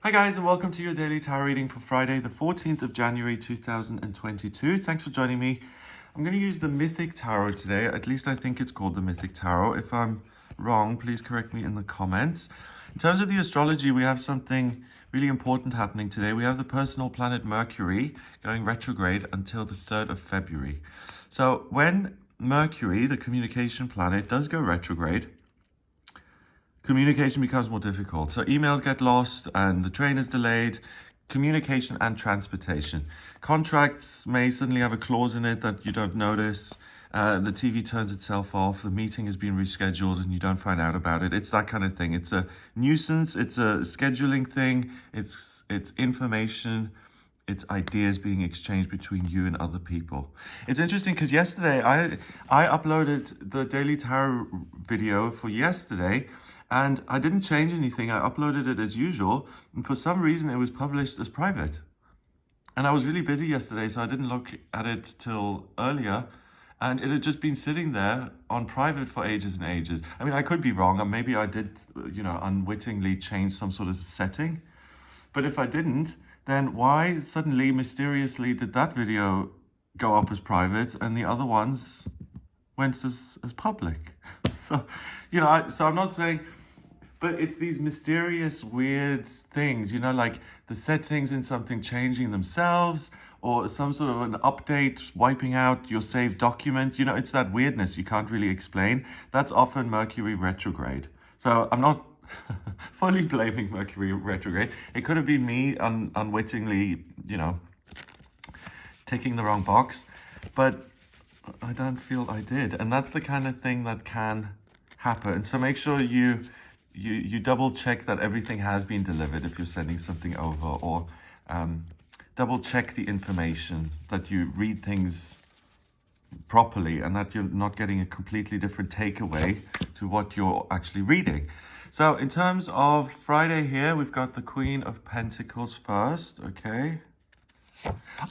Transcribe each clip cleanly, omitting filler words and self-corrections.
Hi guys, and welcome to your daily tarot reading for Friday, the 14th of January 2022. Thanks for joining me. I'm going to use the Mythic Tarot today. At least I think it's called the Mythic Tarot. If I'm wrong, please correct me in the comments. In terms of the astrology, we have something really important happening today. We have the personal planet Mercury going retrograde until the 3rd of February. So when Mercury, the communication planet, does go retrograde, communication becomes more difficult. So emails get lost and the train is delayed. Communication and transportation. Contracts may suddenly have a clause in it that you don't notice. The TV turns itself off. The meeting has been rescheduled and you don't find out about it. It's that kind of thing. It's a nuisance. It's a scheduling thing. It's information. It's ideas being exchanged between you and other people. It's interesting because yesterday I uploaded the Daily Tarot video for yesterday. And I didn't change anything. I uploaded it as usual. And for some reason, it was published as private. And I was really busy yesterday, so I didn't look at it till earlier. And it had just been sitting there on private for ages and ages. I mean, I could be wrong. And maybe I did, unwittingly change some sort of setting. But if I didn't, then why suddenly, mysteriously, did that video go up as private and the other ones went as public? So, so I'm not saying... But it's these mysterious, weird things, like the settings in something changing themselves or some sort of an update wiping out your saved documents. It's that weirdness you can't really explain. That's often Mercury retrograde. So I'm not fully blaming Mercury retrograde. It could have been me unwittingly, ticking the wrong box. But I don't feel I did. And that's the kind of thing that can happen. So make sure you double check that everything has been delivered if you're sending something over, or double check the information, that you read things properly and that you're not getting a completely different takeaway to what you're actually reading. So in terms of Friday here, we've got the Queen of Pentacles first, okay?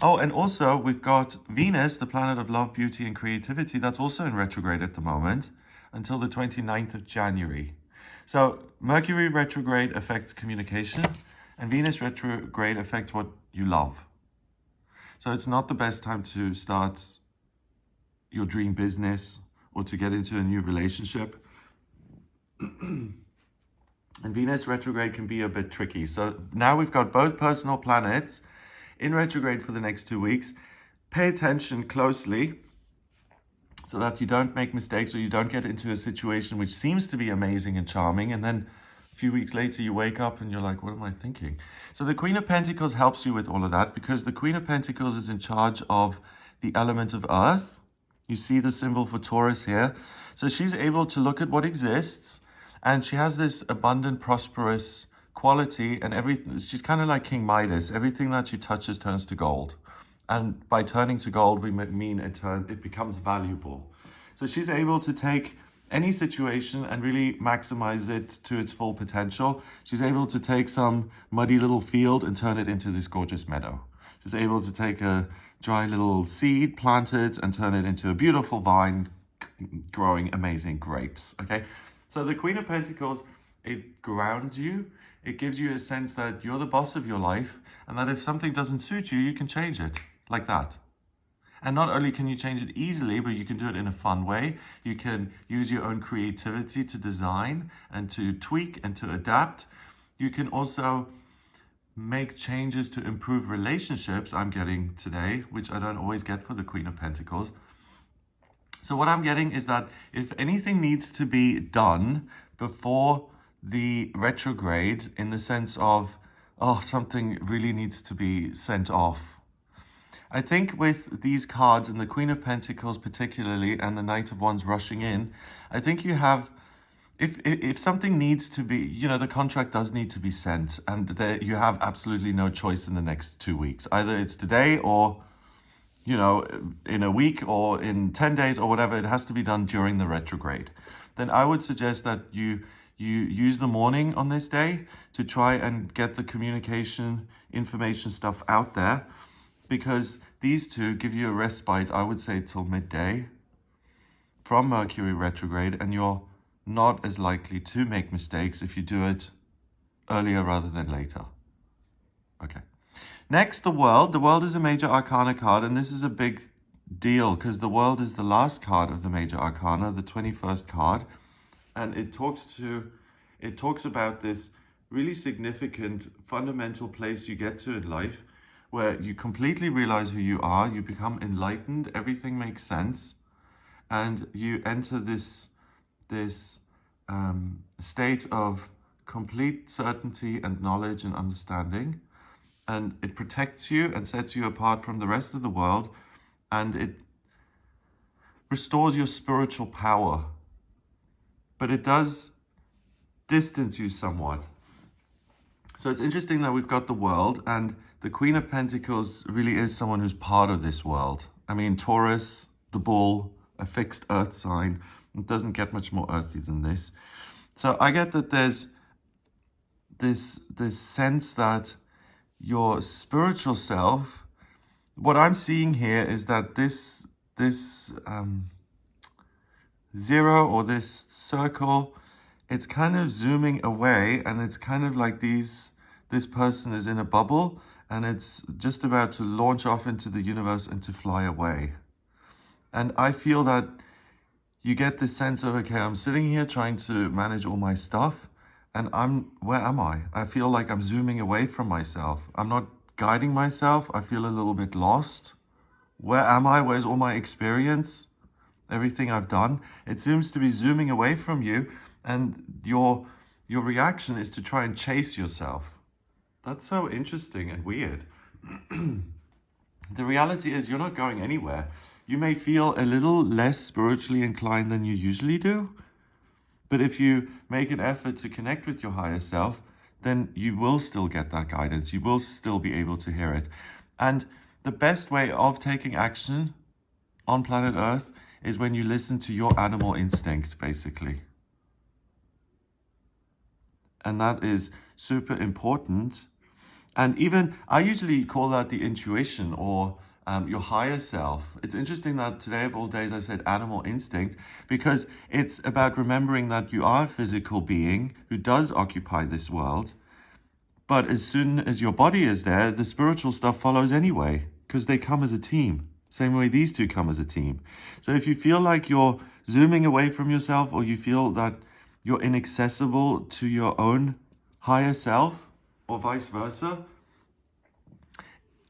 Oh, and also we've got Venus, the planet of love, beauty, and creativity. That's also in retrograde at the moment until the 29th of January. So Mercury retrograde affects communication and Venus retrograde affects what you love. So it's not the best time to start your dream business or to get into a new relationship. And Venus retrograde can be a bit tricky. So now we've got both personal planets in retrograde for the next 2 weeks. Pay attention closely so that you don't make mistakes or you don't get into a situation which seems to be amazing and charming, and then a few weeks later you wake up and you're like, what am I thinking? So the Queen of Pentacles helps you with all of that, because the Queen of Pentacles is in charge of the element of Earth. You see the symbol for Taurus here. So she's able to look at what exists, and she has this abundant, prosperous quality, and everything. She's kind of like King Midas. Everything that she touches turns to gold. And by turning to gold, we mean it becomes valuable. So she's able to take any situation and really maximize it to its full potential. She's able to take some muddy little field and turn it into this gorgeous meadow. She's able to take a dry little seed, plant it, and turn it into a beautiful vine growing amazing grapes, okay? So the Queen of Pentacles, it grounds you. It gives you a sense that you're the boss of your life, and that if something doesn't suit you, you can change it. Like that. And not only can you change it easily, but you can do it in a fun way. You can use your own creativity to design and to tweak and to adapt. You can also make changes to improve relationships, I'm getting today, which I don't always get for the Queen of Pentacles. So what I'm getting is that if anything needs to be done before the retrograde, in the sense of, something really needs to be sent off, I think with these cards and the Queen of Pentacles particularly and the Knight of Wands rushing in, I think you have, if something needs to be, the contract does need to be sent, and you have absolutely no choice in the next 2 weeks. Either it's today or, in a week or in 10 days or whatever, it has to be done during the retrograde. Then I would suggest that you use the morning on this day to try and get the communication information stuff out there, because these two give you a respite, I would say, till midday from Mercury retrograde, and you're not as likely to make mistakes if you do it earlier rather than later. Okay. Next, the World. The World is a major arcana card, and this is a big deal because the World is the last card of the major arcana, the 21st card, and it talks about this really significant fundamental place you get to in life where you completely realize who you are, you become enlightened, everything makes sense, and you enter this state of complete certainty and knowledge and understanding, and it protects you and sets you apart from the rest of the world, and it restores your spiritual power, but it does distance you somewhat. So it's interesting that we've got the World, and the Queen of Pentacles really is someone who's part of this world. I mean, Taurus, the bull, a fixed earth sign. It doesn't get much more earthy than this. So I get that there's this sense that your spiritual self, what I'm seeing here is that this zero or this circle, it's kind of zooming away, and it's kind of like this person is in a bubble and it's just about to launch off into the universe and to fly away. And I feel that you get this sense of, okay, I'm sitting here trying to manage all my stuff, and where am I? I feel like I'm zooming away from myself. I'm not guiding myself. I feel a little bit lost. Where am I? Where's all my experience? Everything I've done? It seems to be zooming away from you, and your reaction is to try and chase yourself. That's so interesting and weird. The reality is you're not going anywhere. You may feel a little less spiritually inclined than you usually do, but if you make an effort to connect with your higher self, then you will still get that guidance. You will still be able to hear it. And the best way of taking action on planet Earth is when you listen to your animal instinct, basically. And that is super important. And even, I usually call that the intuition, or your higher self. It's interesting that today of all days I said animal instinct, because it's about remembering that you are a physical being who does occupy this world. But as soon as your body is there, the spiritual stuff follows anyway, because they come as a team. Same way these two come as a team. So if you feel like you're zooming away from yourself, or you feel that you're inaccessible to your own higher self, or vice versa,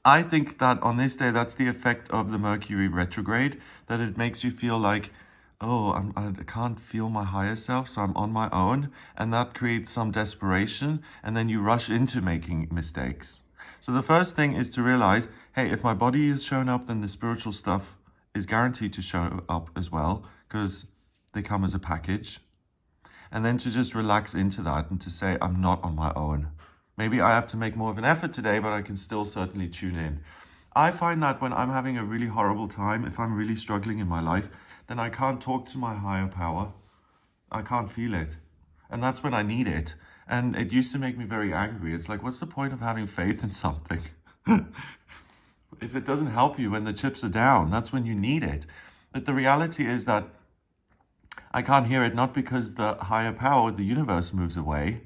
I think that on this day, that's the effect of the Mercury retrograde, that it makes you feel like, oh, I can't feel my higher self, so I'm on my own. And that creates some desperation, and then you rush into making mistakes. So the first thing is to realize, hey, if my body is shown up, then the spiritual stuff is guaranteed to show up as well, because they come as a package. And then to just relax into that and to say, I'm not on my own. Maybe I have to make more of an effort today, but I can still certainly tune in. I find that when I'm having a really horrible time, if I'm really struggling in my life, then I can't talk to my higher power. I can't feel it. And that's when I need it. And it used to make me very angry. It's like, what's the point of having faith in something? If it doesn't help you when the chips are down, that's when you need it. But the reality is that I can't hear it, not because the higher power, the universe, moves away.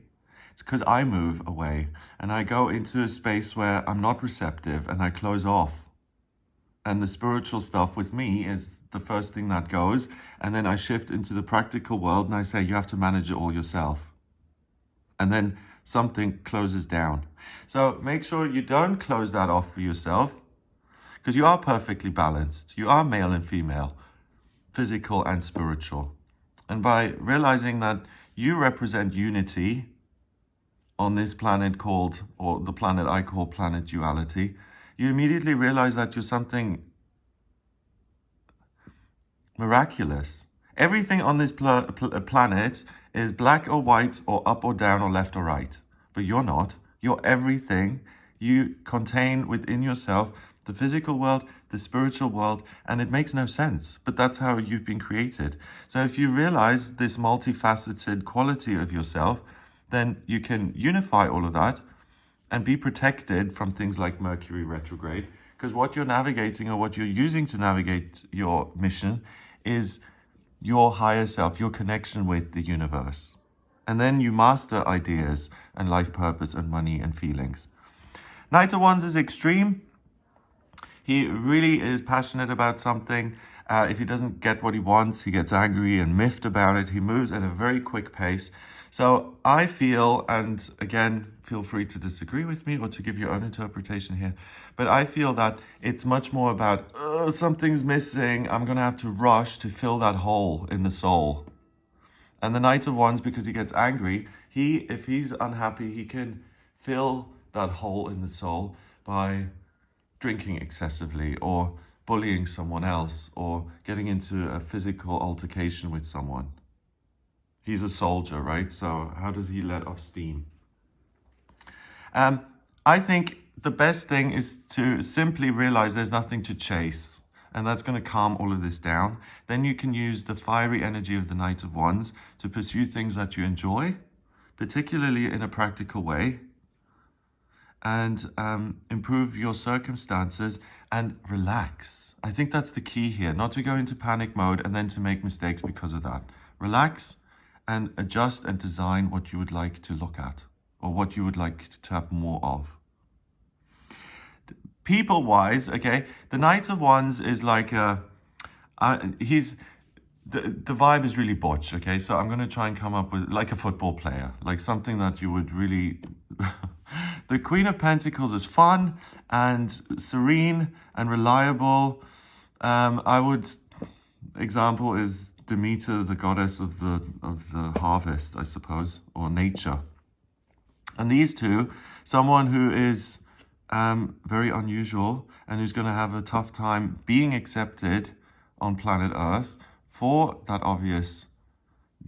It's because I move away, and I go into a space where I'm not receptive, and I close off. And the spiritual stuff with me is the first thing that goes, and then I shift into the practical world, and I say, you have to manage it all yourself. And then something closes down. So make sure you don't close that off for yourself, because you are perfectly balanced. You are male and female, physical and spiritual. And by realizing that you represent unity on this planet called, or the planet I call planet duality, you immediately realize that you're something miraculous. Everything on this planet is black or white, or up or down, or left or right. But you're not. You're everything. You contain within yourself the physical world, the spiritual world, and it makes no sense. But that's how you've been created. So if you realize this multifaceted quality of yourself, then you can unify all of that and be protected from things like Mercury retrograde. Because what you're navigating, or what you're using to navigate your mission, is your higher self, your connection with the universe. And then you master ideas and life purpose and money and feelings. Knight of Wands is extreme. He really is passionate about something. If he doesn't get what he wants, he gets angry and miffed about it. He moves at a very quick pace. So I feel, and again, feel free to disagree with me or to give your own interpretation here, but I feel that it's much more about, something's missing. I'm going to have to rush to fill that hole in the soul. And the Knight of Wands, because he gets angry, if he's unhappy, he can fill that hole in the soul by drinking excessively or bullying someone else or getting into a physical altercation with someone. He's a soldier, right? So how does he let off steam? I think the best thing is to simply realize there's nothing to chase. And that's going to calm all of this down. Then you can use the fiery energy of the Knight of Wands to pursue things that you enjoy, particularly in a practical way, and improve your circumstances and relax. I think that's the key here, not to go into panic mode and then to make mistakes because of that. Relax and adjust and design what you would like to look at or what you would like to have more of. People-wise, okay, the Knight of Wands is like the vibe is really butch, okay? So I'm going to try and come up with like a football player, like something that you would really... The Queen of Pentacles is fun and serene and reliable. Example is Demeter, the goddess of the harvest, I suppose, or nature. And these two, someone who is very unusual and who's going to have a tough time being accepted on planet Earth for that obvious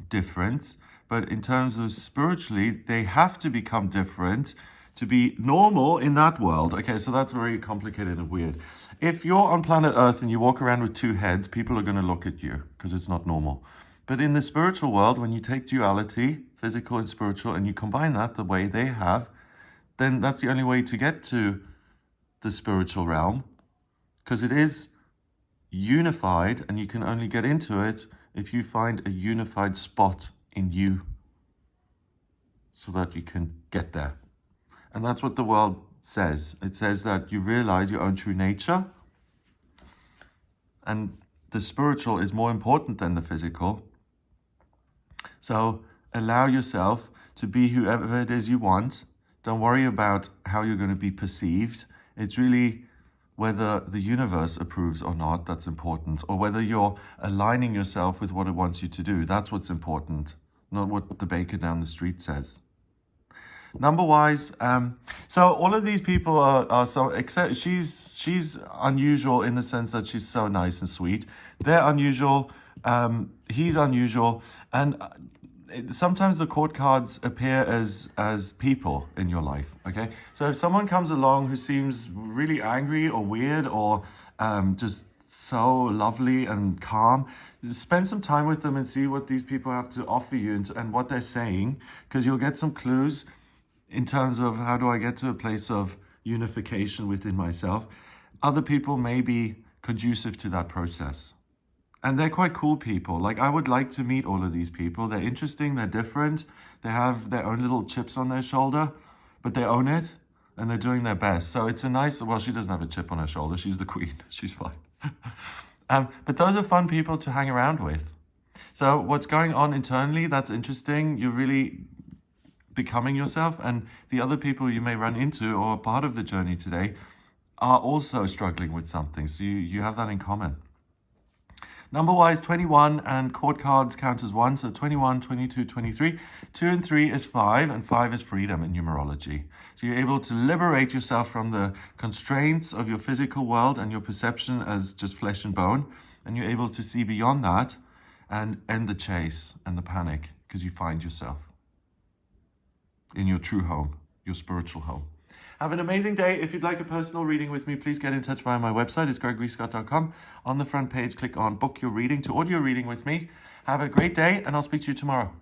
difference. But in terms of spiritually, they have to become different to be normal in that world. Okay, so that's very complicated and weird. If you're on planet Earth and you walk around with two heads, people are going to look at you because it's not normal. But in the spiritual world, when you take duality, physical and spiritual, and you combine that the way they have, then that's the only way to get to the spiritual realm, because it is unified and you can only get into it if you find a unified spot in you so that you can get there. And that's what the world says. It says that you realize your own true nature and the spiritual is more important than the physical. So allow yourself to be whoever it is you want. Don't worry about how you're going to be perceived. It's really whether the universe approves or not that's important, or whether you're aligning yourself with what it wants you to do. That's what's important, not what the baker down the street says. Number-wise, so all of these people are so, except she's unusual in the sense that she's so nice and sweet. They're unusual, he's unusual, and sometimes the court cards appear as people in your life, okay? So if someone comes along who seems really angry or weird or just so lovely and calm, spend some time with them and see what these people have to offer you and what they're saying, because you'll get some clues in terms of how do I get to a place of unification within myself. Other people may be conducive to that process. And they're quite cool people. Like, I would like to meet all of these people. They're interesting, they're different. They have their own little chips on their shoulder, but they own it and they're doing their best. So it's a nice, well, she doesn't have a chip on her shoulder. She's the queen. She's fine. But those are fun people to hang around with. So what's going on internally, that's interesting. You're really becoming yourself, and the other people you may run into or are part of the journey today are also struggling with something. So you have that in common. Number-wise, 21 and court cards count as 1. So 21, 22, 23. 2 and 3 is 5, and 5 is freedom in numerology. So you're able to liberate yourself from the constraints of your physical world and your perception as just flesh and bone. And you're able to see beyond that and end the chase and the panic, because you find yourself in your true home, your spiritual home. Have an amazing day. If you'd like a personal reading with me, please get in touch via my website. It's gregoryscott.com. On the front page, click on book your reading to audio reading with me. Have a great day, and I'll speak to you tomorrow.